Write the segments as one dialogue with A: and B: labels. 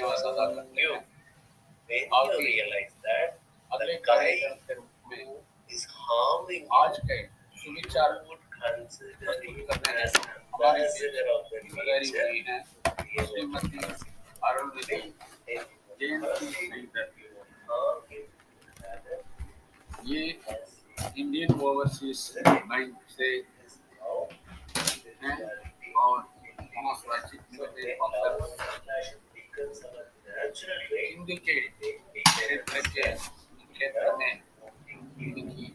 A: धन्यवाद अदा करते हैं। आप रियलाइज दैट अगले कार्यक्रम के रूप में आज के सुविचार प्रस्तुत करने हमारे ठहरी हुई हैं श्रीमती अरुणिधि जयंती श्रीधर। ये इंडियन ओवरसीज बैंक से हैं और मोस्ट हिंदी के क्षेत्र में इनकी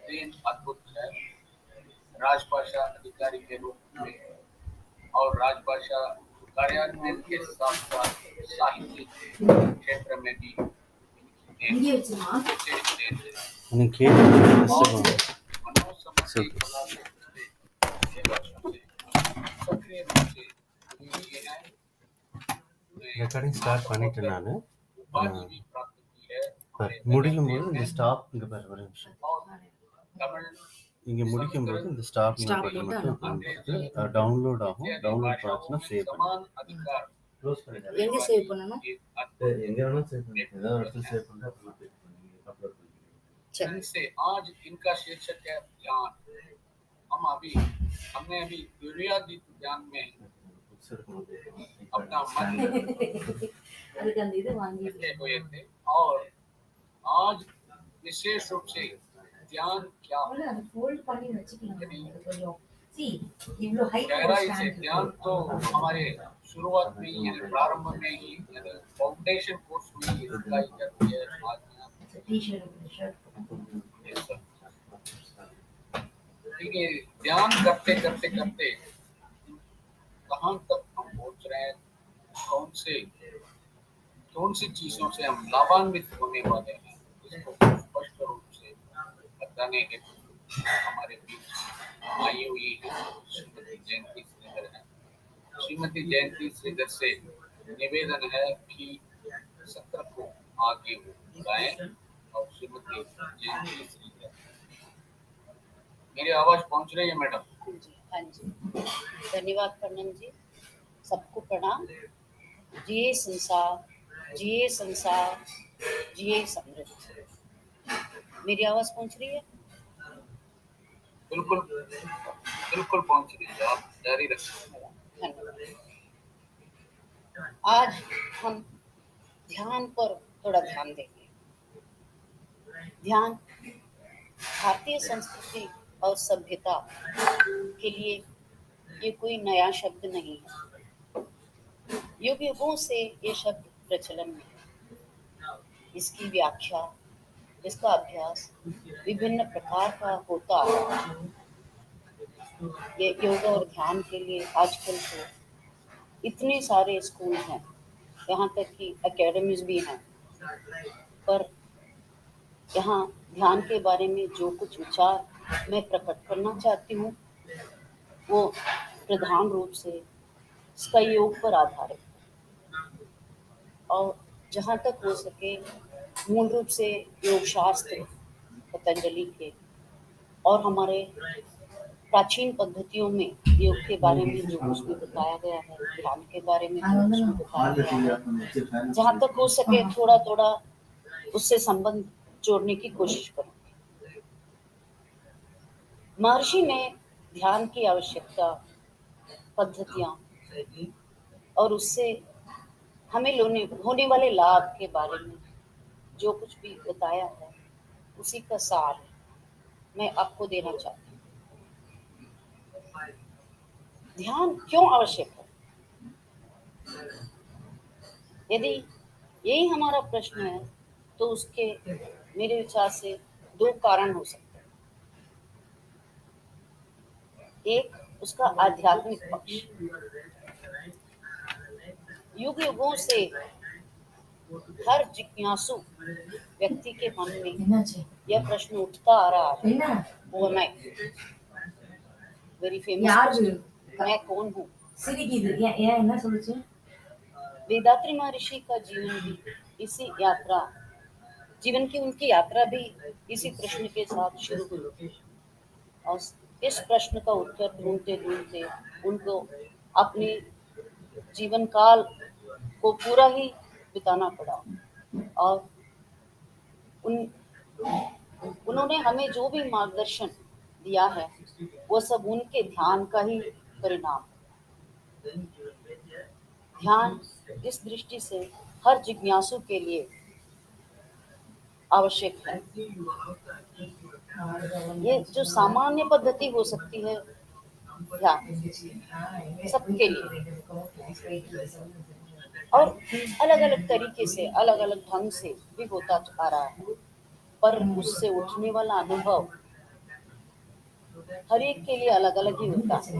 A: तीन अद्भुत है। राजभाषा अधिकारी के रूप में और राजभाषा कार्यान्वयन के साथ साथ साहित्य क्षेत्र में भी
B: ரெக்கார்டிங் ஸ்டார்ட் பண்ணிட்டேன் நான் முடிக்கும் போது இந்த ஸ்டாப் இங்கே பாரு ஒரு நிமிஷம் இங்கே முடிக்கும் போது இந்த ஸ்டாப் பட்டன் மட்டும் டவுன்லோட் ஆகும். டவுன்லோட் ஆச்சுன்னா சேவ் பண்ணுங்க.
C: எங்க சேவ் பண்ணனும்?
B: எங்க வேணா சேவ் பண்ணுங்க. ஏதாவது இடத்துல சேவ் பண்ணா அப்லோட்
A: चरण से आज इनका शीर्षक है ज्ञान। हमने अभी बुनियादी ज्ञान में अपना मन रखे हुए थे और आज विशेष रूप से ज्ञान क्या गहराई से ज्ञान तो हमारे शुरुआत में ही प्रारंभ में ही फाउंडेशन कोर्स में ही सिखाई जाती है। देखिए ध्यान करते करते करते कहाँ तक हम पहुँच रहे हैं, कौन सी चीजों से हम लाभान्वित होने वाले हैं, इसको स्पष्ट रूप से बताने के हमारे बीच आई हुई है श्रीमती जयंती श्रीधर है। श्रीमती जयंती श्रीधर से निवेदन है कि सत्र को आगे बढ़ाएं और श्रीमती जयंती श्रीधर। मेरी आवाज पहुंच रही है मैडम?
C: हाँ जी, धन्यवाद कर्णन जी। सबको प्रणाम। जिए संसार, जिए संसार, जिए समृद्ध। मेरी आवाज पहुंच रही है?
A: बिल्कुल बिल्कुल पहुंच रही है, आप जारी रखें।
C: धन्यवाद। आज हम ध्यान पर थोड़ा ध्यान देंगे। ध्यान भारतीय संस्कृति और सभ्यता के लिए ये कोई नया शब्द नहीं है। युग युगों से ये शब्द प्रचलन में है। इसकी व्याख्या, इसका अभ्यास विभिन्न प्रकार का होता है। ये योग और ध्यान के लिए आजकल तो इतने सारे स्कूल हैं, यहाँ तक कि एकेडमीज भी हैं, पर यहाँ ध्यान के बारे में जो कुछ विचार मैं प्रकट करना चाहती हूँ वो प्रधान रूप से इसका योग पर आधारित है और जहाँ तक हो सके मूल रूप से योग शास्त्र पतंजलि के और हमारे प्राचीन पद्धतियों में योग के बारे में जो कुछ भी बताया गया है, ध्यान के बारे में जो कुछ भी बताया गया है, जहाँ तक हो सके थोड़ा थोड़ा उससे संबंध जोड़ने की कोशिश करूँगी। महर्षि ने ध्यान की आवश्यकता, पद्धतियाँ और उससे हमें होने वाले लाभ के बारे में जो कुछ भी बताया है उसी का सार मैं आपको देना चाहती हूँ। ध्यान क्यों आवश्यक है? यदि यही हमारा प्रश्न है तो उसके मेरे विचार से दो कारण हो सकते हैं। एक उसका आध्यात्मिक पक्ष। युग युगों से हर जिज्ञासु व्यक्ति के मन में यह प्रश्न उठता आ रहा है, वो मैं वेरी फेमस, मैं कौन हूँ? वेदात्री महर्षि का जीवन की उनकी यात्रा भी इसी प्रश्न के साथ शुरू हुई और इस प्रश्न का उत्तर ढूंढते ढूंढते उनको अपने जीवन काल को को पूरा ही बिताना पड़ा। और उन्होंने हमें जो भी मार्गदर्शन दिया है वो सब उनके ध्यान का ही परिणाम। ध्यान इस दृष्टि से हर जिज्ञासु के लिए आवश्यक है। ये जो सामान्य पद्धति हो सकती है ध्यान सबके लिए, और अलग अलग तरीके से अलग अलग ढंग से भी होता आ रहा है, पर उससे उठने वाला अनुभव हर एक के लिए अलग अलग ही होता है।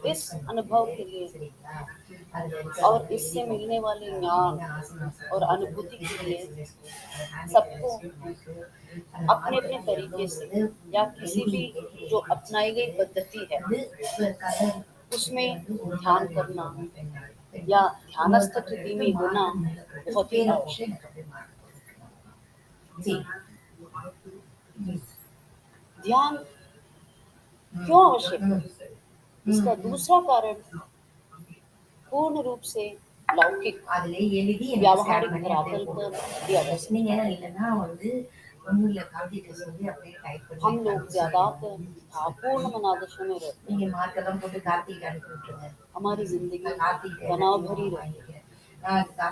C: इस अनुभव के लिए और इससे मिलने वाले ज्ञान और अनुभूति के लिए सबको अपने अपने तरीके से या किसी भी जो अपनाई गई पद्धति है उसमें ध्यान करना या ध्यानस्थ स्थिति में होना बहुत ही आवश्यक है। ध्यान क्यों आवश्यक है? इसका दूसरा कारण पूर्ण रूप से लौकिक व्यावहारिक धरातल पर दिया जा सकता है। हम लोग ज्यादातर भावपूर्ण मनादशा में रहते हैं। हमारी जिंदगी तनाव भरी रहती है।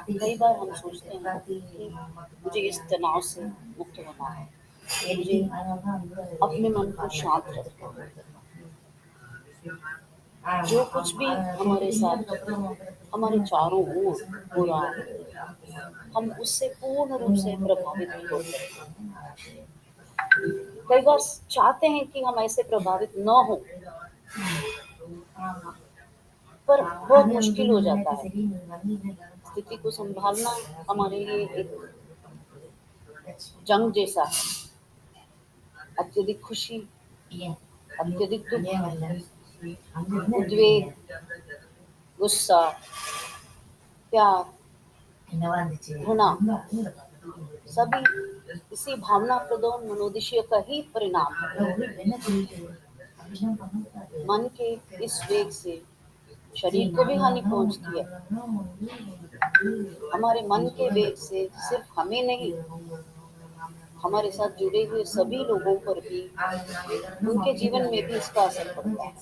C: कई बार हम सोचते हैं कि मुझे इस तनाव से मुक्त होना है, मुझे अपने मन को शांत रखना है। जो कुछ भी हमारे साथ हमारे चारों ओर हो रहा है हम उससे पूर्ण रूप से प्रभावित होते हैं। कई बार चाहते हैं कि हम ऐसे प्रभावित न हो, पर बहुत मुश्किल हो जाता है। स्थिति को संभालना हमारे लिए एक जंग जैसा है। अत्यधिक खुशी, अत्यधिक दुख, उद्वेग, गुस्सा, प्यार, घृणा सभी इसी भावना प्रदोन मनोदृश्य का ही परिणाम है। मन के इस वेग से शरीर को भी हानि पहुंचती है। हमारे मन के वेग से सिर्फ हमें नहीं, हमारे साथ जुड़े हुए सभी लोगों पर भी, उनके जीवन में भी इसका असर पड़ता है।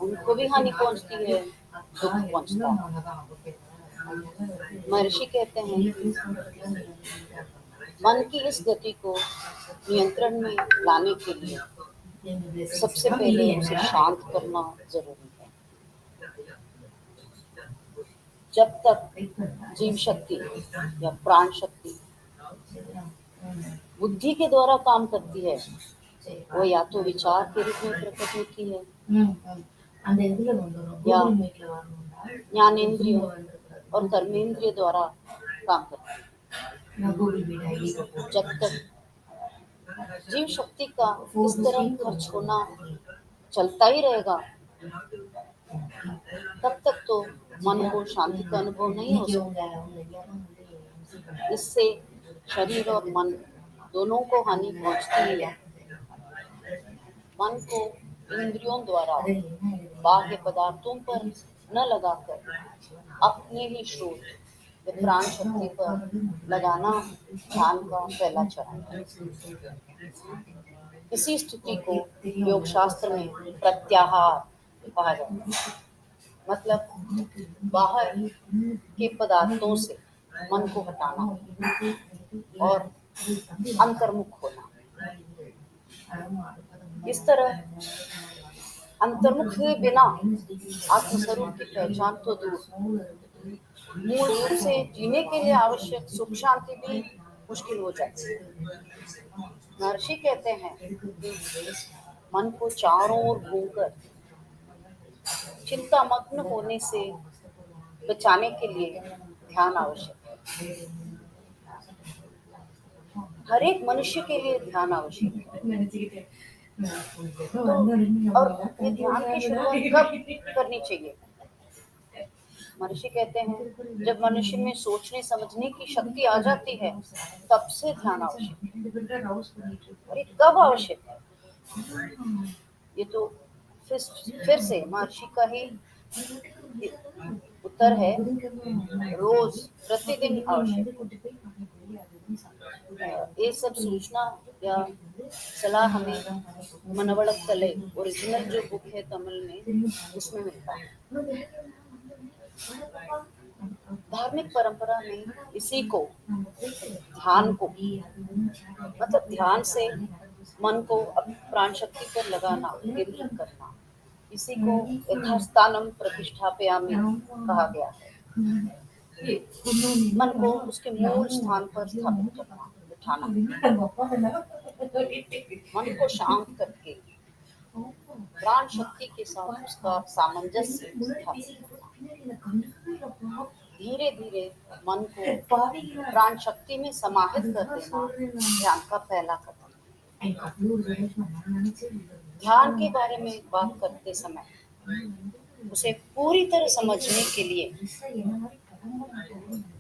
C: उनको भी हानि पहुंचती है, दुख पहुंचता है। महर्षि कहते हैं मन की इस गति को नियंत्रण में लाने के लिए सबसे पहले उसे शांत करना जरूरी है। जब तक जीव शक्ति या प्राण शक्ति बुद्धि के द्वारा काम करती है, वो या तो विचार के रूप में प्रकट होती है या ज्ञानेंद्रियों और कर्मेंद्रिय द्वारा काम करती है। जब तक जीव शक्ति का इस तरह खर्च होना चलता ही रहेगा, तब तक तो मन को शांति का अनुभव नहीं हो सकता। इससे शरीर और मन दोनों को हानि पहुंचती है। मन को इंद्रियों द्वारा बाह्य पदार्थों पर न लगाकर अपने ही स्रोत व प्राण शक्ति पर लगाना ध्यान का पहला चरण है। इसी स्थिति को योग शास्त्र में प्रत्याहार कहा जाता है। मतलब बाहर के पदार्थों से मन को हटाना और अंतर्मुख होना। इस तरह अंतर्मुख हुए बिना आत्मस्वरूप की पहचान तो दूर, मूल रूप से जीने के लिए आवश्यक सुख शांति भी मुश्किल हो जाती है। महर्षि कहते हैं कि मन को चारों ओर घूमकर चिंता मग्न होने से बचाने के लिए ध्यान आवश्यक है। हर एक मनुष्य के लिए ध्यान आवश्यक है। तो और ये ध्यान की शुरुआत कब करनी चाहिए? महर्षि कहते हैं जब मनुष्य में सोचने समझने की शक्ति आ जाती है तब से ध्यान आवश्यक है। और ये कब आवश्यक है? ये तो फिर से महर्षि का ही उत्तर है रोज, प्रतिदिन आवश्यक। ये सब सूचना या सलाह हमें मनवड़क तले ओरिजिनल जो बुक है तमिल में, उसमें मिलता है। धार्मिक परंपरा में इसी को, ध्यान को, मतलब ध्यान से मन को प्राण शक्ति पर लगाना, केंद्रित करना, इसी को यथास्थानम प्रतिष्ठापयामि कहा गया है। मन को उसके मूल स्थान पर स्थापित करना, बिठाना, मन को शांत करके प्राण शक्ति के साथ उसका सामंजस्य स्थापित करना, धीरे धीरे मन को प्राण शक्ति में समाहित कर देना ध्यान का पहला कदम। ध्यान के बारे में बात करते समय उसे पूरी तरह समझने के लिए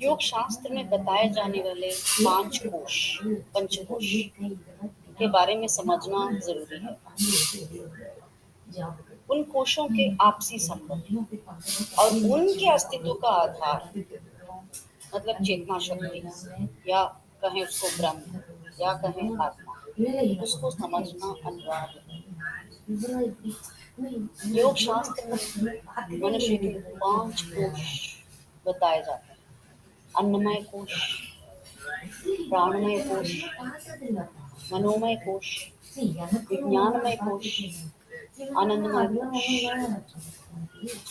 C: योग शास्त्र में बताए जाने वाले पंचकोश के बारे में समझना जरूरी है। उन कोशों के आपसी संबंध और उनके अस्तित्व का आधार, मतलब चेतना शक्ति या कहें उसको ब्रह्म या कहें आत्मा, उसको समझना अनिवार्य है। योग शास्त्र में मनुष्य के 5 कोश बताए जाते हैं: अन्नमय कोश, प्राणमय कोश, मनोमय कोश, विज्ञानमय कोश, आनंदमय कोश।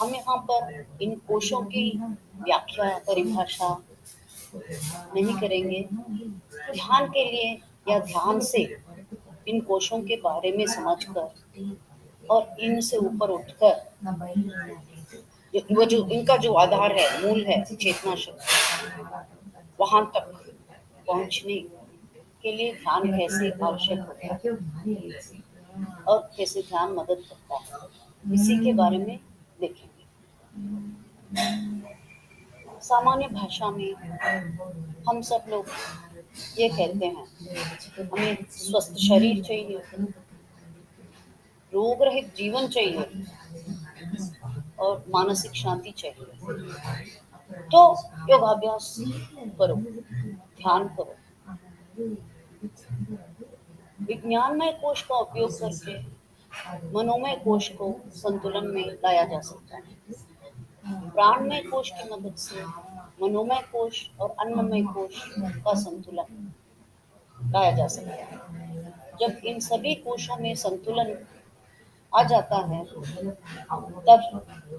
C: हम यहाँ पर इन कोशों की व्याख्या, परिभाषा नहीं करेंगे। ध्यान के लिए या ध्यान से इन कोशों के बारे में समझकर और इनसे ऊपर उठकर वो जो इनका जो आधार है, मूल है चेतना शक्ति, वहां तक पहुंचने के लिए ध्यान कैसे आवश्यक होता है और कैसे ध्यान मदद करता है, इसी के बारे में देखेंगे। सामान्य भाषा में हम सब लोग ये कहते हैं, हमें स्वस्थ शरीर चाहिए, रोग रहित जीवन चाहिए और मानसिक शांति चाहिए। तो योगाभ्यास करो, ध्यान करो। विज्ञानमय कोश का उपयोग करके मनोमय कोश को संतुलन में लाया जा सकता है। प्राणमय कोश की मदद से मनोमय कोश और अन्नमय कोश का संतुलन लाया जा सकता है। जब इन सभी कोशों में संतुलन आ जाता है, तब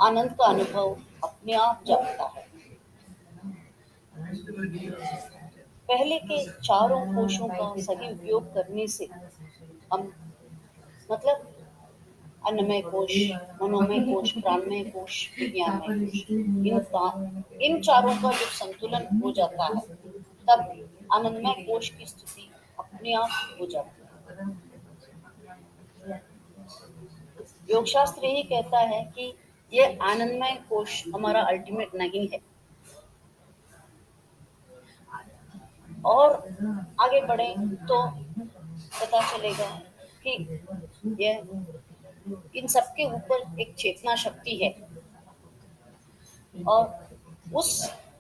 C: आनंद का अनुभव अपने आप जागता है। पहले के चारों कोशों का सही उपयोग करने से हम, मतलब अन्नमय कोश, मनोमय कोश, प्राणमय कोश, विज्ञानमय कोश, इन चारों का जब संतुलन हो जाता है, तब आनंदमय कोश की स्थिति अपने आप हो जाती है। योग शास्त्र यही कहता है कि ये आनंदमय कोश हमारा अल्टीमेट नहीं है। और आगे बढ़े तो पता चलेगा कि यह इन सबके ऊपर एक चेतना शक्ति है और उस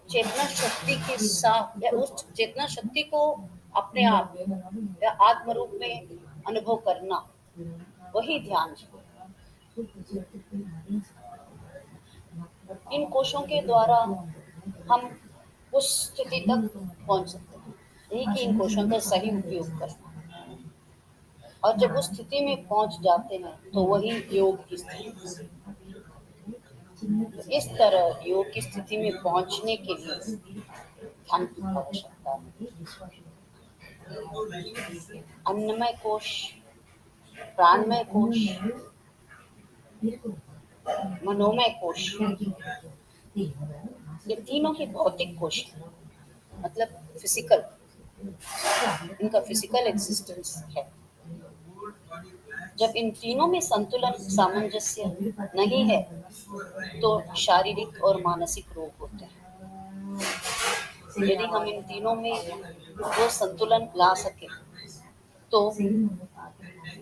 C: चेतना शक्ति के साथ या उस चेतना शक्ति को अपने आप या आत्म रूप में अनुभव करना, वही ध्यान है। इन कोशों के द्वारा हम उस स्थिति तक पहुंच सकते हैं, यही कि इन कोशों का सही उपयोग करना। और जब उस स्थिति में पहुंच जाते हैं तो वही योग की स्थिति। इस तरह योग की स्थिति में पहुंचने के लिए ध्यान की आवश्यकता है। अन्नमय कोश, प्राणमय कोश, मनोमय कोश, ये तीनों ही भौतिक कोश हैं, मतलब फिजिकल, इनका फिजिकल एग्जिस्टेंस है। जब इन तीनों में संतुलन, सामंजस्य नहीं है तो शारीरिक और मानसिक रोग होते हैं। यदि हम इन तीनों में वो संतुलन ला सके तो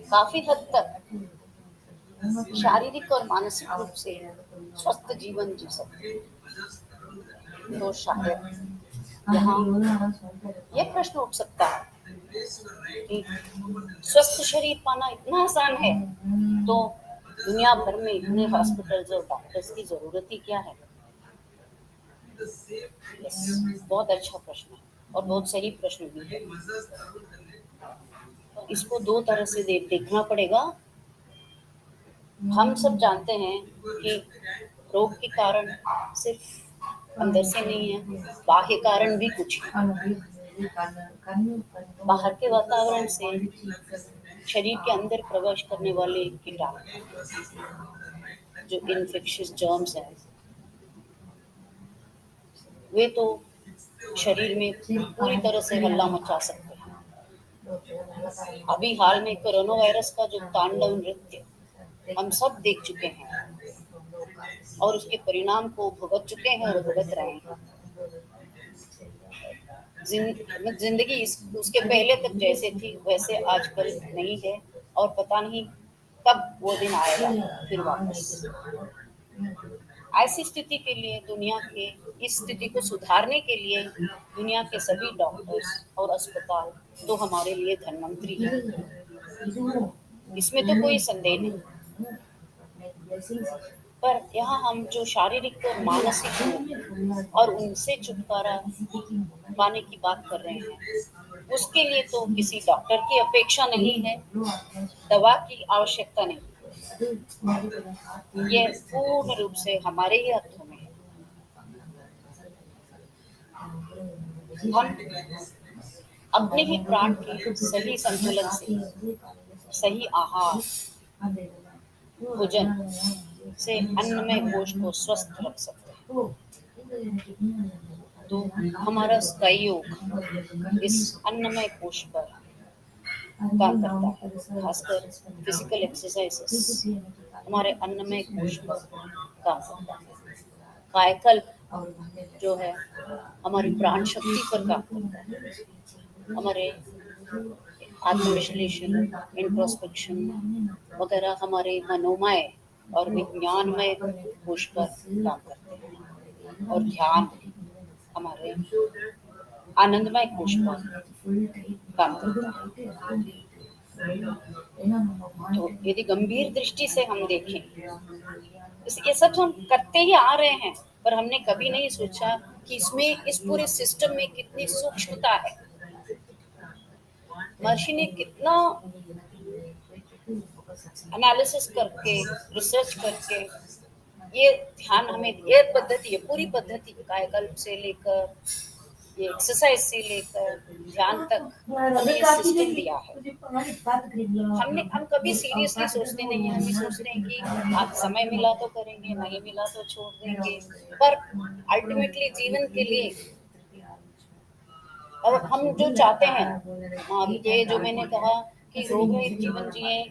C: काफी हद तक शारीरिक और मानसिक रूप से स्वस्थ जीवन जी सकते हैं। तो शायद यहाँ ये प्रश्न उठ सकता है कि स्वस्थ शरीर पाना इतना आसान है, तो दुनिया भर में इतने हॉस्पिटल्स और डॉक्टर्स की जरूरत ही क्या है? यस, बहुत अच्छा प्रश्न है और बहुत सही प्रश्न भी है। इसको दो तरह से देखना पड़ेगा। हम सब जानते हैं कि रोग के कारण सिर्फ अंदर से नहीं है, बाह्य कारण भी कुछ है। बाहर के वातावरण से शरीर के अंदर प्रवेश करने वाले कीटाणु, जो इन्फेक्शियस जर्म्स हैं, वे तो शरीर में पूरी तरह से हल्ला मचा सकते हैं। अभी हाल में कोरोना वायरस का जो तांडव नृत्य हम सब देख चुके हैं और उसके परिणाम को भुगत चुके हैं और भुगत रहे हैं। जिंदगी उसके पहले तक जैसे थी वैसे आजकल नहीं है और पता नहीं कब वो दिन आएगा फिर वापस। ऐसी स्थिति के लिए दुनिया के इस स्थिति को सुधारने के लिए दुनिया के सभी डॉक्टर्स और अस्पताल तो हमारे लिए धन्वंतरी है, इसमें तो कोई संदेह नहीं। पर यहाँ हम जो शारीरिक और मानसिक रोग और उनसे छुटकारा पाने की बात कर रहे हैं, उसके लिए तो किसी डॉक्टर की अपेक्षा नहीं है, दवा की आवश्यकता नहीं। ये पूर्ण रूप से हमारे ही हाथों में है। हम अपने ही प्राण के सही संतुलन से, सही आहार, भोजन से अन्नमय कोश को स्वस्थ रख सकते हैं। तो हमारा स्काई योग इस अन्नमय कोश पर काम करता है, खासकर फिजिकल एक्सरसाइजेस हमारे अन्नमय कोश पर काम करता है। कायकल्प जो है हमारी प्राण शक्ति पर काम करता है, हमारे आत्मविश्लेषण, इंट्रोस्पेक्शन वगैरह हमारे मनोमय और विज्ञानमय कोश पर काम करते हैं, और ध्यान हमारे आनंदमय कोश पर काम करता है। तो यदि गंभीर दृष्टि से हम देखें, ये सब हम करते ही आ रहे हैं, पर हमने कभी नहीं सोचा कि इसमें इस पूरे सिस्टम में कितनी सूक्ष्मता है। महर्षि ने कितना एनालिसिस करके, रिसर्च करके ये ध्यान हमें, ये पद्धति, ये पूरी पद्धति कायकल्प से लेकर ये एक्सरसाइज से लेकर ध्यान तक हमें ये सिस्टम दिया है। हम कभी सीरियसली सोचते नहीं हैं, हम सोचते हैं कि आज समय मिला तो करेंगे, नहीं मिला तो छोड़ देंगे, पर अल्टीमेटली जीवन के लिए और हम जो चाहते हैं, ये जो मैंने कहा कि रोग रहित जीवन जिए,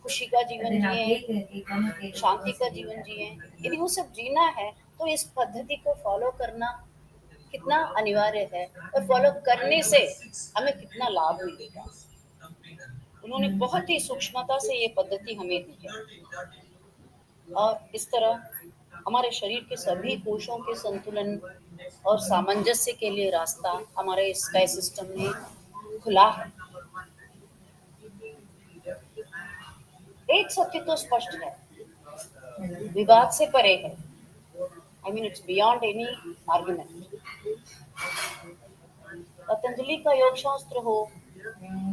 C: खुशी का जीवन जिए, शांति का जीवन जिए, यदि वो सब जीना है तो इस पद्धति को फॉलो करना कितना अनिवार्य है और फॉलो करने से हमें कितना लाभ मिलेगा। उन्होंने बहुत ही सूक्ष्मता से ये पद्धति हमें दी है और इस तरह हमारे शरीर के सभी कोशों के संतुलन और सामंजस्य के लिए रास्ता हमारे स्काई सिस्टम ने खुला है। एक सत्य तो स्पष्ट है, विवाद से परे है। I mean, it's beyond any argument. Patanjali का योग शास्त्र हो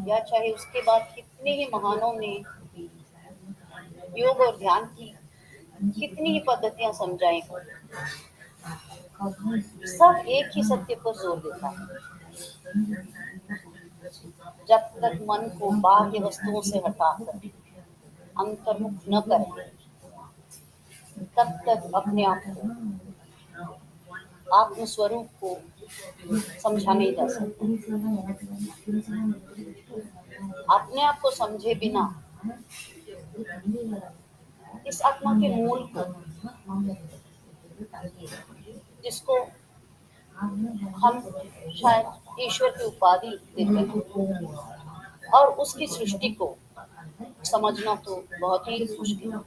C: या चाहे उसके बाद कितने ही महानों ने योग और ध्यान की कितनी ही पद्धतियां समझाई हो, सब एक ही सत्य पर जोर देता है। जब तक मन को बाह्य वस्तुओं से हटाकर अंतर्मुख न करें, तब तक अपने आप को, आत्म स्वरूप को समझा नहीं जा सकता। अपने आप को समझे बिना इस आत्मा के मूल को, जिसको हम शायद ईश्वर की उपाधि देते हैं, और उसकी सृष्टि को समझना तो बहुत ही मुश्किल है।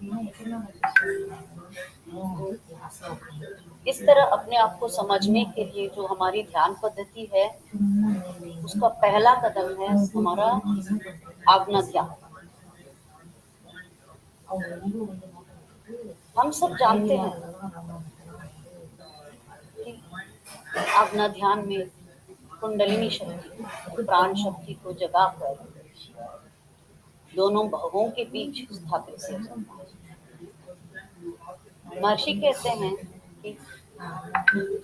C: इस तरह अपने आप को समझने के लिए जो हमारी ध्यान पद्धति है, उसका पहला कदम है हमारा आज्ञा ध्यान। हम सब जानते हैं कि आज्ञा ध्यान में कुंडलिनी शक्ति, प्राण शक्ति को जगाकर दोनों भवों के बीच स्थापित किया जाता है। महर्षि कहते हैं कि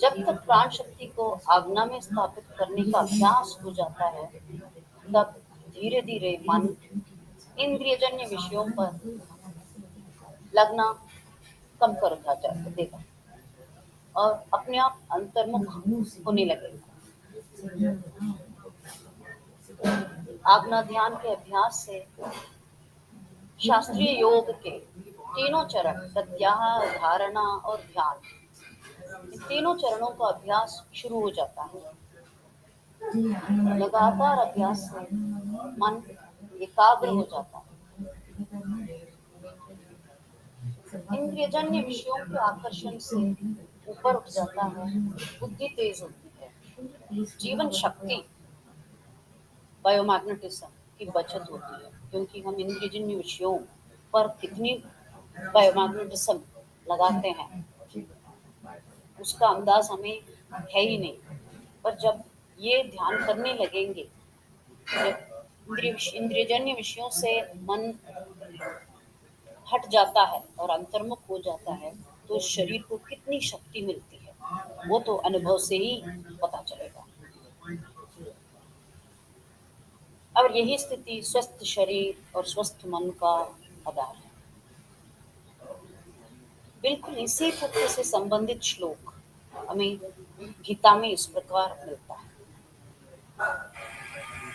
C: जब तक प्राण शक्ति को आज्ञा में स्थापित करने का अभ्यास हो जाता है, तब धीरे धीरे मन इंद्रियजन्य विषयों पर लगना कम कर देगा और अपने आप अंतर्मुख होने लगेगा। आज्ञा ध्यान के अभ्यास से शास्त्रीय योग के तीनों चरण, प्रत्याहार, धारणा और ध्यान, इन तीनों चरणों का अभ्यास शुरू हो जाता है। लगातार अभ्यास से मन एकाग्र हो जाता है। इंद्रियजन्य विषयों के आकर्षण से ऊपर उठ जाता है, बुद्धि तेज होती है, जीवन शक्ति, बायोमैग्नेटिज्म की बचत होती है, क्योंकि हम इंद्रियजन्य विषयों पर कितनी बायोमैग्नेटिज्म लगाते हैं उसका अंदाज हमें है ही नहीं। पर जब ये ध्यान करने लगेंगे, जब इंद्रियजन्य विषयों से मन हट जाता है और अंतर्मुख हो जाता है, तो शरीर को कितनी शक्ति मिलती है वो तो अनुभव से ही पता चलेगा। और यही स्थिति स्वस्थ शरीर और स्वस्थ मन का आधार है। बिल्कुल इसी तथ्य से संबंधित श्लोक हमें गीता में इस प्रकार मिलता है।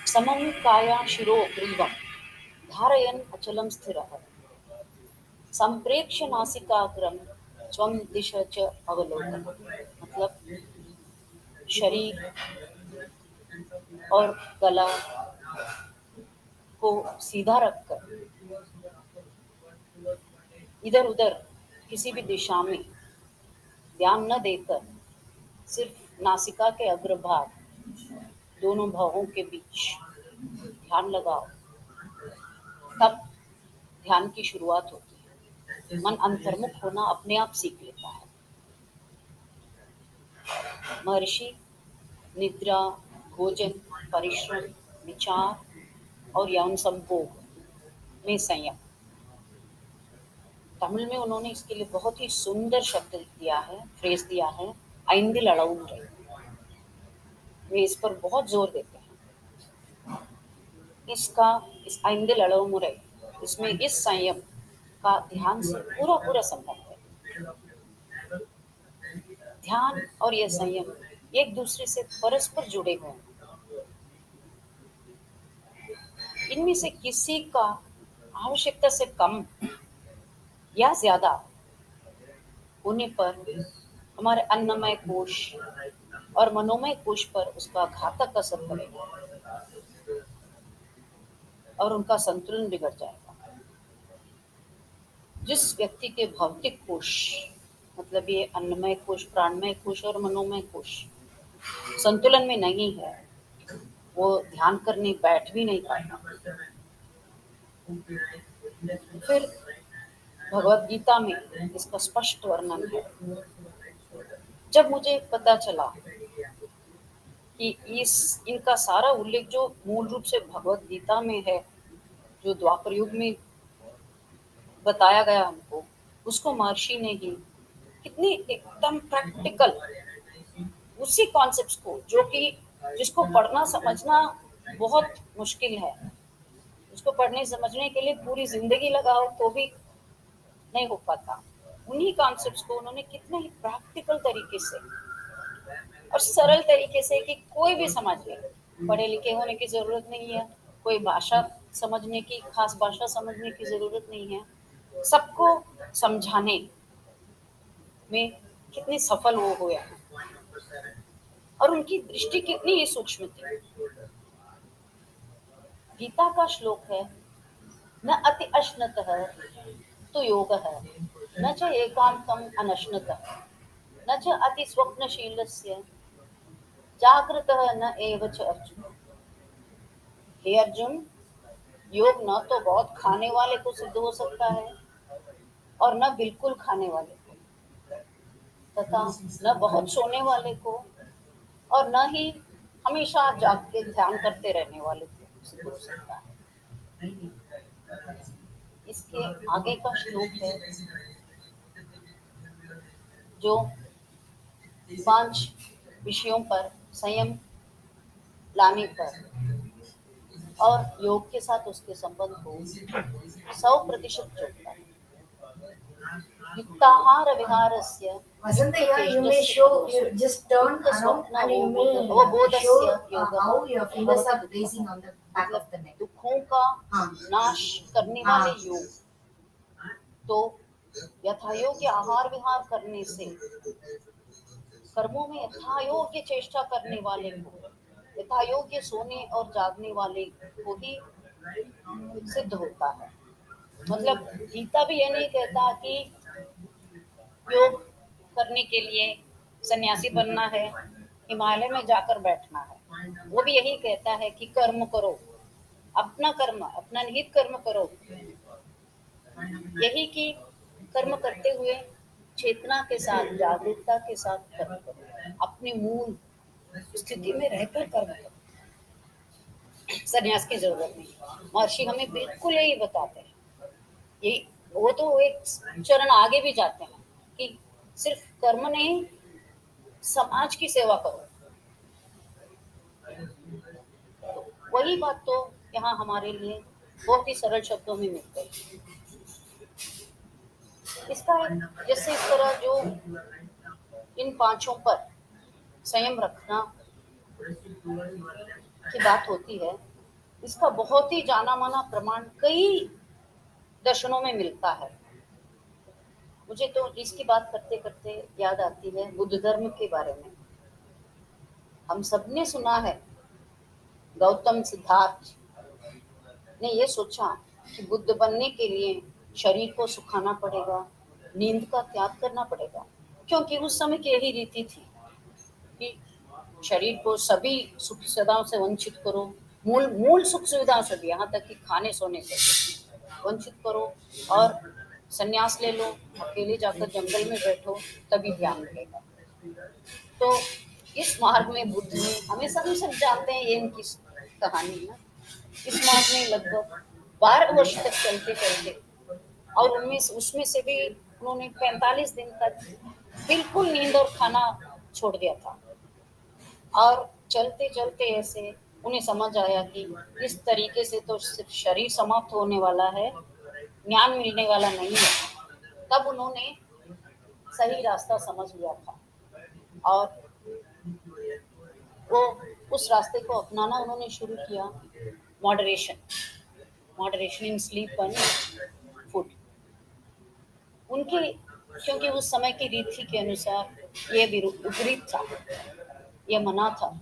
C: समं काया शिरो ग्रीवं धारयन् अचलं स्थिरः संप्रेक्ष्य नासिकाग्रं स्वं दिश च अवलोकन। मतलब शरीर और गला को सीधा रखकर इधर उधर किसी भी दिशा में ध्यान न देकर सिर्फ नासिका के अग्रभाग, दोनों भावों के बीच ध्यान लगाओ, तब ध्यान की शुरुआत होती है। मन अंतर्मुख होना अपने आप सीख लेता है। महर्षि निद्रा, भोजन, परिश्रम, विचार और यौन संभोग में संयम, तमिल में उन्होंने इसके लिए बहुत ही सुंदर शब्द दिया है, फ्रेज दिया है, आइंदिल अड़ऊ मुறை। वे इस पर बहुत जोर देते हैं। इस आइंदिल अड़ऊ मुறை, इसमें इस संयम का ध्यान से पूरा पूरा संबंध है। ध्यान और यह संयम एक दूसरे से परस्पर जुड़े हुए हैं। इनमें से किसी का आवश्यकता से कम या ज्यादा होने पर हमारे अन्नमय कोश और मनोमय कोश पर उसका घातक असर पड़ेगा और उनका संतुलन बिगड़ जाएगा। जिस व्यक्ति के भौतिक कोश, मतलब ये अन्नमय कोश, प्राणमय कोश और मनोमय कोश संतुलन में नहीं है, वो ध्यान करने बैठ भी नहीं पाएगा। फिर भगवत गीता में इसका स्पष्ट वर्णन है। जब मुझे पता चला कि इनका सारा उल्लेख जो मूल रूप से भगवत गीता में है, जो द्वापर युग में बताया गया हमको, उसको महर्षि ने ही कितनी एकदम प्रैक्टिकल उसी कॉन्सेप्ट्स को, जो कि जिसको पढ़ना समझना बहुत मुश्किल है, उसको पढ़ने समझने के लिए पूरी जिंदगी लगाओ तो भी नहीं हो पाता, उन्हीं कॉन्सेप्ट्स को उन्होंने कितने ही प्रैक्टिकल तरीके से और सरल तरीके से कि कोई भी समझ ले। पढ़े लिखे होने की जरूरत नहीं है, कोई भाषा समझने की, खास भाषा समझने की जरूरत नहीं है, सबको समझाने में कितनी सफल वो हुए और उनकी दृष्टि कितनी ही सूक्ष्म थी। गीता का श्लोक है, न अति अश्नतः तु योगः, न च एकान्तम् अनश्नतः, न च अति स्वप्नशीलस्य जागृतः, न एव च अर्जुन। हे अर्जुन, योग न तो बहुत खाने वाले को सिद्ध हो सकता है और न बिल्कुल खाने वाले को, तथा न बहुत सोने वाले को और न ही हमेशा जाग के ध्यान करते रहने वाले को सिद्ध हो सकता है। इसके आगे का श्लोक है जो 5 विषयों पर संयम लाने पर और योग के साथ उसके संबंध को 100% जोड़ता है। युक्ताहार विहारस्य
D: Vasantaya, you may show, you just turn around and you may show how your fingers are placing on the back of the neck.
C: दुखों का नाश करने वाले योग, तो यथायोग्य आहार विहार करने से कर्मों में यथायोग्य चेष्टा करने वाले को, यथायोग्य सोने और जागने वाले को ही सिद्ध होता है। मतलब गीता भी ये नहीं कहता कि योग करने के लिए सन्यासी बनना है, हिमालय में जाकर बैठना है। वो भी यही कहता है कि कर्म करो, अपना कर्म, अपना निहित कर्म करो। यही कि कर्म करते हुए चेतना के साथ, जागरूकता के साथ कर्म करो, अपनी मूल स्थिति में रहकर कर्म करो। सन्यास की जरूरत नहीं। महर्षि हमें बिल्कुल यही बताते हैं। यही वो तो एक चरण आगे भी जाते हैं कि सिर्फ कर्म नहीं, समाज की सेवा करो। तो वही बात तो यहाँ हमारे लिए बहुत ही सरल शब्दों में मिल गई। इसका जैसे इस तरह जो इन पांचों पर संयम रखना की बात होती है, इसका बहुत ही जाना माना प्रमाण कई दर्शनों में मिलता है। मुझे तो इसकी बात करते करते याद आती है बुद्ध धर्म के बारे में। हम सबने सुना है गौतम सिद्धार्थ ने ये सोचा कि बुद्ध बनने के लिए शरीर को सुखाना पड़ेगा, नींद का त्याग करना पड़ेगा, क्योंकि उस समय की यही रीति थी कि शरीर को सभी सुख सुविधाओं से वंचित करो, मूल सुख सुविधाओं से भी, यहाँ तक कि खाने सोने से वंचित करो और संन्यास ले लो, अकेले जाकर जंगल में बैठो, तभी ध्यान मिलेगा। तो इस मार्ग में बुद्ध ने, हमेशा हम सब जानते हैं ये इनकी कहानी ना, इस मार्ग में लगभग 12 वर्ष तक चलते चलते, और उसमें से भी उन्होंने 45 दिन तक बिल्कुल नींद और खाना छोड़ दिया था। और चलते चलते ऐसे उन्हें समझ आया कि इस तरीके से तो सिर्फ शरीर समाप्त होने वाला है, ज्ञान मिलने वाला नहीं है। तब उन्होंने सही रास्ता समझ लिया था और वो उस रास्ते को अपनाना उन्होंने शुरू किया। Moderation in sleep and food. उनके, क्योंकि उस समय की रीति के अनुसार ये विपरीत था, ये मना था,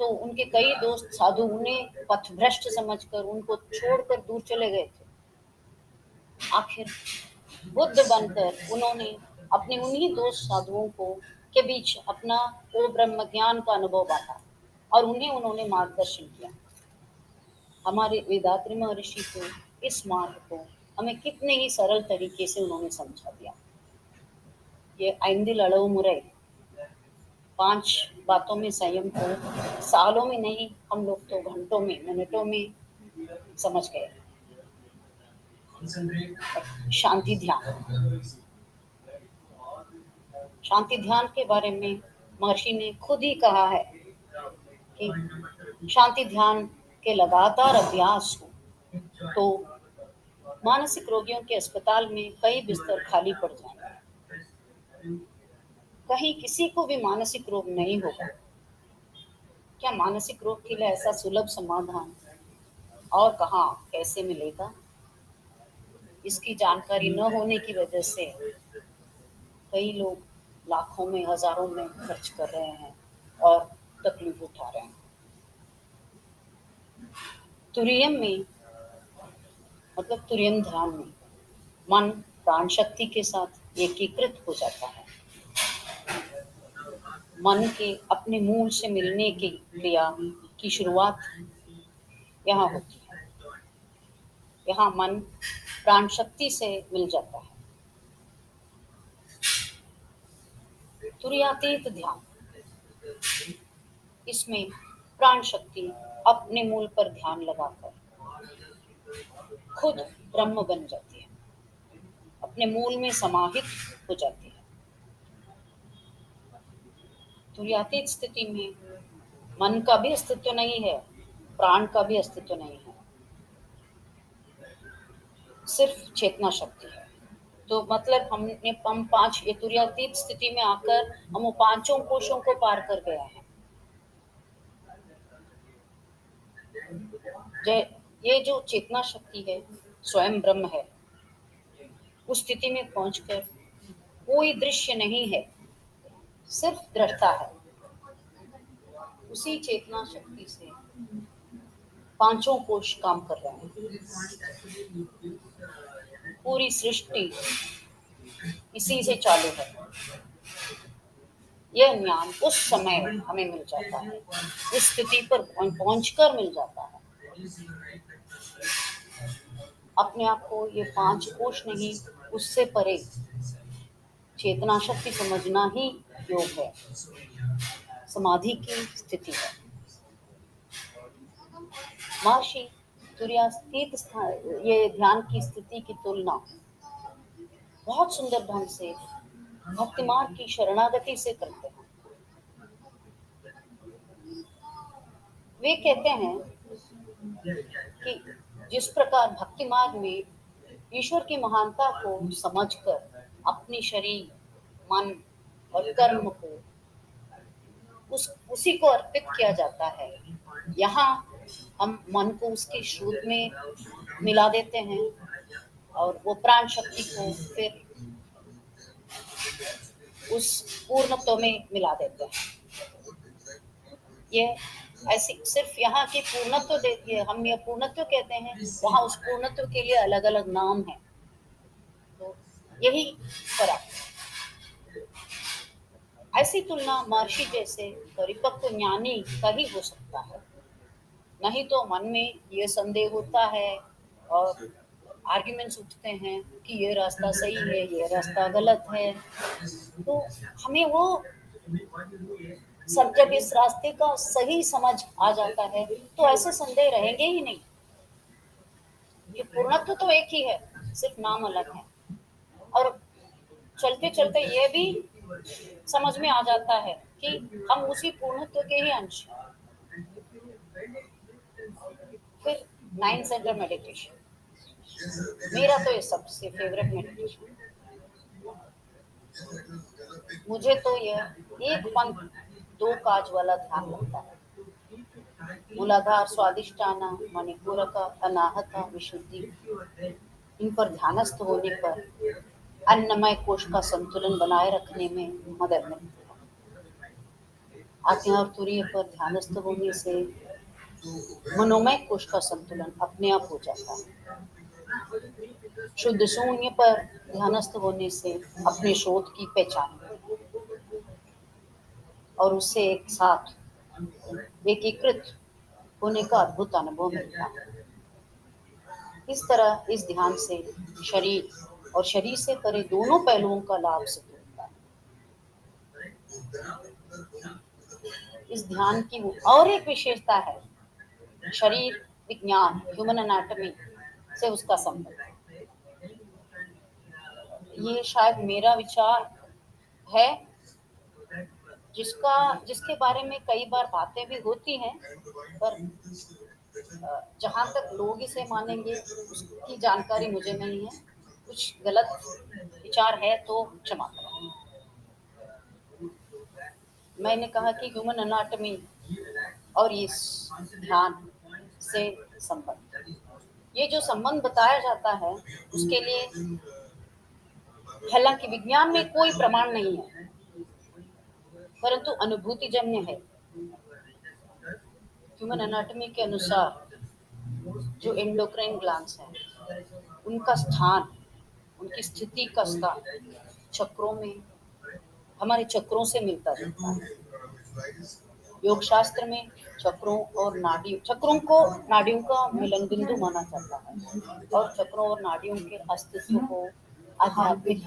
C: तो उनके कई दोस्त साधु उन्हें पथभ्रष्ट समझकर उनको छोड़कर दूर चले गए थे। आखिर बुद्ध बनकर उन्होंने अपने उन्हीं दोस्त साधुओं को के बीच अपना वो ब्रह्म ज्ञान का अनुभव बांटा और उन्होंने मार्गदर्शन किया। हमारे वेदात्री महर्षि को इस मार्ग को हमें कितने ही सरल तरीके से उन्होंने समझा दिया। ये आइंदिल अड़व मुरई, 5 बातों में संयम को सालों में नहीं, हम लोग तो घंटों में, मिनटों में समझ गए। शांति ध्यान, शांति ध्यान के बारे में महर्षि ने खुद ही कहा है कि शांति ध्यान के लगातार अभ्यास हो तो मानसिक रोगियों के अस्पताल में कई बिस्तर खाली पड़ जाएंगे। कहीं किसी को भी मानसिक रोग नहीं होगा। क्या मानसिक रोग के लिए ऐसा सुलभ समाधान और कहाँ कैसे मिलेगा? इसकी जानकारी न होने की वजह से कई लोग लाखों में, हजारों में खर्च कर रहे हैं और तकलीफ उठा रहे हैं। तुरीयम में मतलब तुरीयम ध्यान में मन प्राण शक्ति के साथ एकीकृत हो जाता है। मन के अपने मूल से मिलने की क्रिया की शुरुआत यहाँ होती है। यहाँ मन प्राण शक्ति से मिल जाता है। तुरीयातीत ध्यान, इसमें प्राण शक्ति अपने मूल पर ध्यान लगाकर खुद ब्रह्म बन जाती है, अपने मूल में समाहित हो जाती है। तुरीयातीत स्थिति में मन का भी अस्तित्व नहीं है, प्राण का भी अस्तित्व नहीं है, सिर्फ चेतना शक्ति है। तो मतलब हम पांच ये तुरीयातीत स्थिति में आकर हम वो पांचों कोशों को पार कर गए हैं। ये जो चेतना शक्ति है स्वयं ब्रह्म है। उस स्थिति में पहुंचकर कोई दृश्य नहीं है, सिर्फ दृष्टा है। उसी चेतना शक्ति से पांचों कोश काम कर रहे हैं। पूरी सृष्टि इसी से चालू है। यह ज्ञान उस समय हमें मिल जाता है, इस स्थिति पर पहुंचकर मिल जाता है। अपने आप को ये पांच कोश नहीं, उससे परे चेतना शक्ति समझना ही योग है, समाधि की स्थिति है। महर्षि तुरीयातीत ये ध्यान की स्थिति की तुलना बहुत सुंदर ढंग से भक्ति मार्ग की शरणागति से करते हैं। वे कहते हैं कि जिस प्रकार भक्ति मार्ग में ईश्वर की महानता को समझकर अपनी शरीर, मन और कर्म को उसी को अर्पित किया जाता है, यहाँ हम मन को उसके श्रुत में मिला देते हैं और वो प्राण शक्ति को फिर उस पूर्णत्व में मिला देते हैं। ये ऐसी सिर्फ यहाँ की पूर्णत्व देती है, हम ये पूर्णत्व कहते हैं, वहाँ उस पूर्णत्व के लिए अलग अलग नाम है। तो यही फर्क है। ऐसी तुलना महर्षि जैसे परिपक्व ज्ञानी का ही हो सकता है, नहीं तो मन में ये संदेह होता है और आर्ग्यूमेंट्स उठते हैं कि ये रास्ता सही है, ये रास्ता गलत है। तो हमें वो सब जब इस रास्ते का सही समझ आ जाता है तो ऐसे संदेह रहेंगे ही नहीं। ये पूर्णत्व तो एक ही है, सिर्फ नाम अलग है। और चलते चलते ये भी समझ में आ जाता है कि हम उसी पूर्णत्व के ही अंश हैं। फिर 9 सेंटर मेडिटेशन मेरा तो ये सबसे फेवरेट मेडिटेशन। मुझे तो यह एक पंथ दो काज वाला ध्यान लगता है। मूलाधार, स्वादिष्टाना, मणिपूरका, अनाहता, विशुद्धि, इन पर ध्यानस्थ होने पर अन्नमय कोश का संतुलन बनाए रखने में मदद मिलती है। आज्ञा और तुरीय पर ध्यानस्थ होने से मनोमय कोश का संतुलन अपने आप हो जाता है। शुद्ध शून्य पर ध्यानस्थ होने से अपने शोध की पहचान और उससे एक साथ एकीकृत होने का अद्भुत अनुभव मिलता है। इस तरह इस ध्यान से शरीर और शरीर से परे दोनों पहलुओं का लाभ सिद्ध होता है। इस ध्यान की और एक विशेषता है शरीर विज्ञान, ह्यूमन एनाटॉमी से उसका संबंध। ये शायद मेरा विचार है, जिसके बारे में कई बार बातें भी होती हैं, पर जहाँ तक लोग इसे मानेंगे उसकी जानकारी मुझे नहीं है। कुछ गलत विचार है तो क्षमा करें। मैंने कहा कि ह्यूमन एनाटॉमी और इस ध्यान से संबंध, ये जो संबंध बताया जाता है उसके लिए हालांकि विज्ञान में कोई प्रमाण नहीं है, परंतु अनुभूति जन्य है। ह्यूमन एनाटॉमी के अनुसार जो एंडोक्राइन ग्लैंड्स हैं उनका स्थान, उनकी स्थिति का स्थान चक्रों में, हमारे चक्रों से मिलता जुलता है। योग शास्त्र में चक्रों और नाड़ियों, चक्रों को नाड़ियों का मिलन बिंदु माना जाता है और चक्रों और नाड़ियों के अस्तित्व को आध्यात्मिक,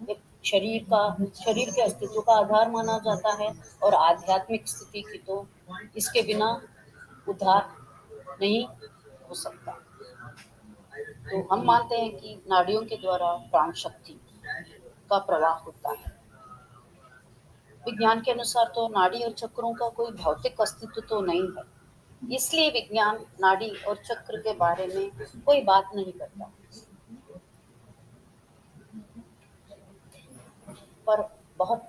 C: एक शरीर के अस्तित्व का आधार माना जाता है और आध्यात्मिक स्थिति की तो इसके बिना उद्धार नहीं हो सकता। तो हम मानते हैं कि नाड़ियों के द्वारा प्राण शक्ति का प्रवाह होता है। विज्ञान के अनुसार तो नाड़ी और चक्रों का कोई भौतिक अस्तित्व तो नहीं है, इसलिए विज्ञान नाड़ी और चक्र के बारे में कोई बात नहीं करता। पर बहुत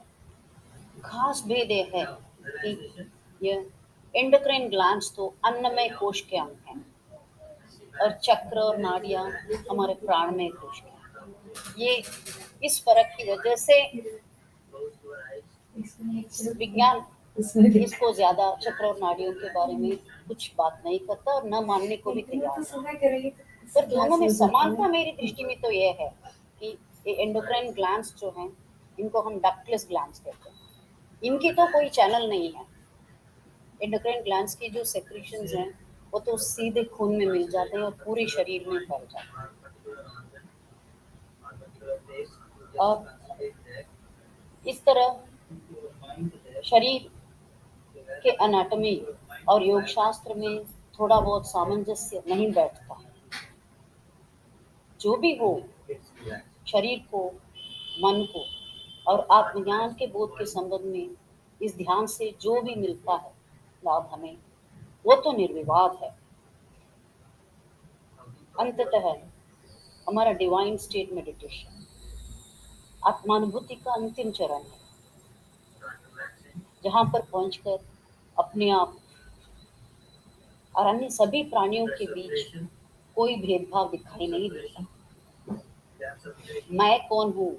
C: खास भेद यह है कि ये एंडोक्राइन ग्लैंड्स तो अन्नमय कोश के अंग हैं और चक्र और नाड़ियाँ हमारे प्राणमय कोश के अंग। ये इस फर्क की वजह से विज्ञान इसको ज्यादा चक्र और नाड़ियों के बारे में कुछ बात नहीं करता और न मानने को भी तैयार है। पर दोनों में समानता मेरी दृष्टि में तो यह है कि ये एंडोक्राइन ग्लैंड्स जो हैं, इनको हम डक्टलेस ग्लैंड्स कहते हैं। इनकी तो कोई चैनल नहीं है। एंडोक्राइन ग्लैंड्स की जो सेक्रेशंस हैं वो तो सीधे खून में मिल जाते हैं और पूरे शरीर में फैल जाते हैं। और इस तरह शरीर के एनाटॉमी और योग शास्त्र में थोड़ा बहुत सामंजस्य नहीं बैठता। जो भी हो, शरीर को, मन को और आत्मज्ञान के बोध के संबंध में इस ध्यान से जो भी मिलता है लाभ हमें, वो तो निर्विवाद है। अंततः हमारा डिवाइन स्टेट मेडिटेशन आत्मानुभूति का अंतिम चरण है, जहाँ पर पहुंचकर अपने आप और अन्य सभी प्राणियों के बीच कोई भेदभाव दिखाई नहीं देता। मैं कौन हूँ,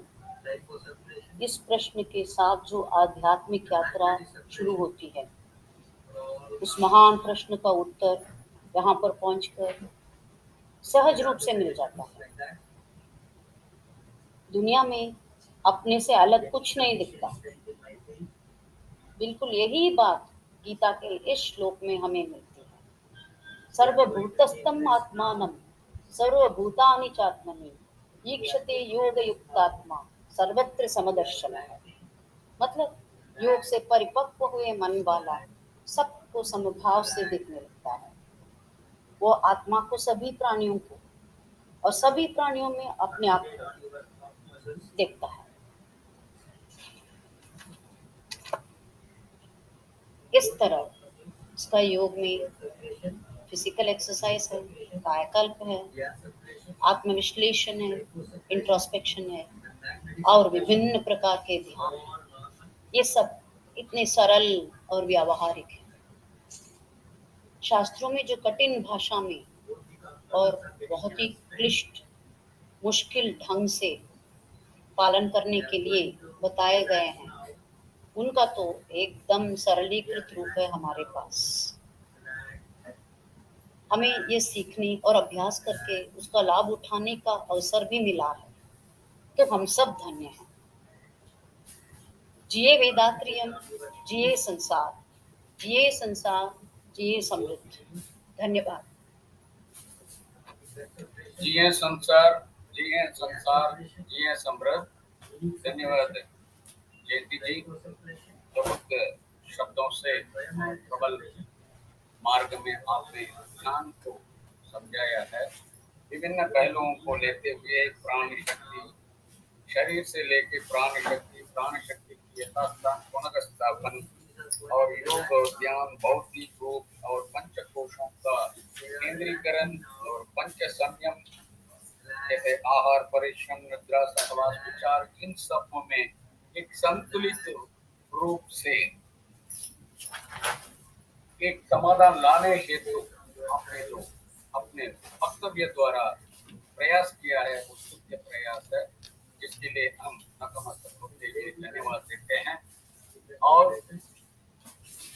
C: इस प्रश्न के साथ जो आध्यात्मिक यात्रा शुरू होती है, उस महान प्रश्न का उत्तर यहाँ पर पहुंचकर सहज रूप से मिल जाता है। दुनिया में अपने से अलग कुछ नहीं दिखता। बिल्कुल यही बात गीता के इस श्लोक में हमें मिलती है। सर्वभूतस्थम आत्मानं सर्वभूतानि चात्मनि ईक्षते योग युक्तात्मा सर्वत्र समदर्शनः। मतलब योग से परिपक्व हुए मन वाला सबको समभाव से देखने लगता है। वो आत्मा को, सभी प्राणियों को और सभी प्राणियों में अपने आप को देखता है। इस तरह इसका योग में फिजिकल एक्सरसाइज है, कायाकल्प है, आत्मविश्लेषण है, इंट्रोस्पेक्शन है और विभिन्न प्रकार के ध्यान है। ये सब इतने सरल और व्यावहारिक है। शास्त्रों में जो कठिन भाषा में और बहुत ही क्लिष्ट मुश्किल ढंग से पालन करने के लिए बताए गए हैं, उनका तो एकदम सरलीकृत रूप है हमारे पास। हमें ये सीखने और अभ्यास करके उसका लाभ उठाने का अवसर भी मिला है, तो हम सब धन्य हैं। जिए वेदात्रियम, जिए संसार, जिए संसार, जिए समृद्ध। धन्यवाद।
A: जिए संसार, जिए संसार, जिए समृद्ध। धन्यवाद जयंती जी। बहुत शब्दों से प्रबल मार्ग में आपने ध्यान को समझाया है। विभिन्न पहलुओं को लेते हुए प्राण शक्ति, शरीर से लेके प्राण शक्ति की यथास्थान पुनर्स्थापन और योग और ध्यान, भौतिक रूप और पंच कोशों का केंद्रीकरण और पंच संयम जैसे आहार, परिश्रम, निद्रा, सहवास, विचार, इन सब में एक संतुलित रूप से एक समाधान लाने हेतु आपने जो अपने वक्तव्य द्वारा प्रयास किया है, वो शुद्ध प्रयास है, जिसके लिए हम नतमस्तक होते हुए धन्यवाद देते हैं। और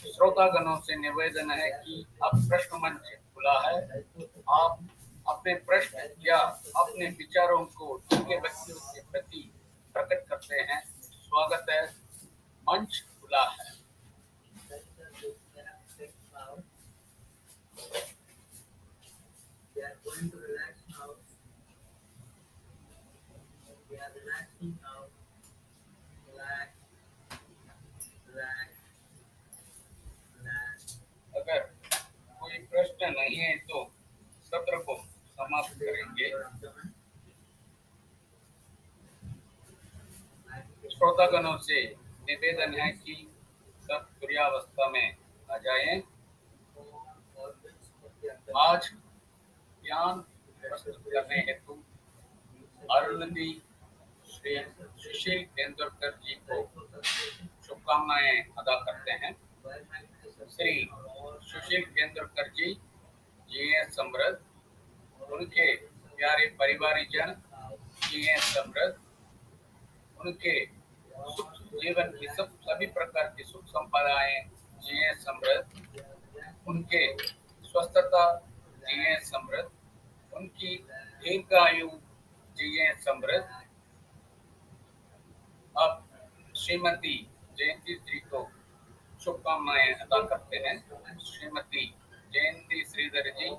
A: श्रोतागणों से निवेदन है कि अब प्रश्न मंच खुला है, आप अपने प्रश्न या अपने विचारों को उनके व्यक्तियों के प्रति प्रकट करते हैं। स्वागत है, मंच खुला है।
E: We are going to relax now. We are relaxing now. Relax, relax, relax.
A: अगर कोई प्रश्न नहीं है तो सत्र को समाप्त करेंगे। श्रोतागणों से निवेदन है कि सब तुर्यावस्था में आ जाएं। आज ज्ञान प्रस्तुत करने हेतु अरुंधति श्री सुशील केंद्रकर जी को शुभकामनाएं अदा करते हैं। श्री सुशील केंद्रकर जी जीएं समृद्ध, उनके प्यारे परिवारीजन जीएं समृद्ध, उनके सुख जीवन की सभी प्रकार की सुख संपदाएं जीएं समृद्ध, उनके स्वस्थता जीएं समृद्ध, उनकी दीर्घायु जीएं समृद्ध। अब श्रीमती जयंती जी को शुभकामनाएं अदा करते हैं। श्रीमती जयंती श्रीधर जी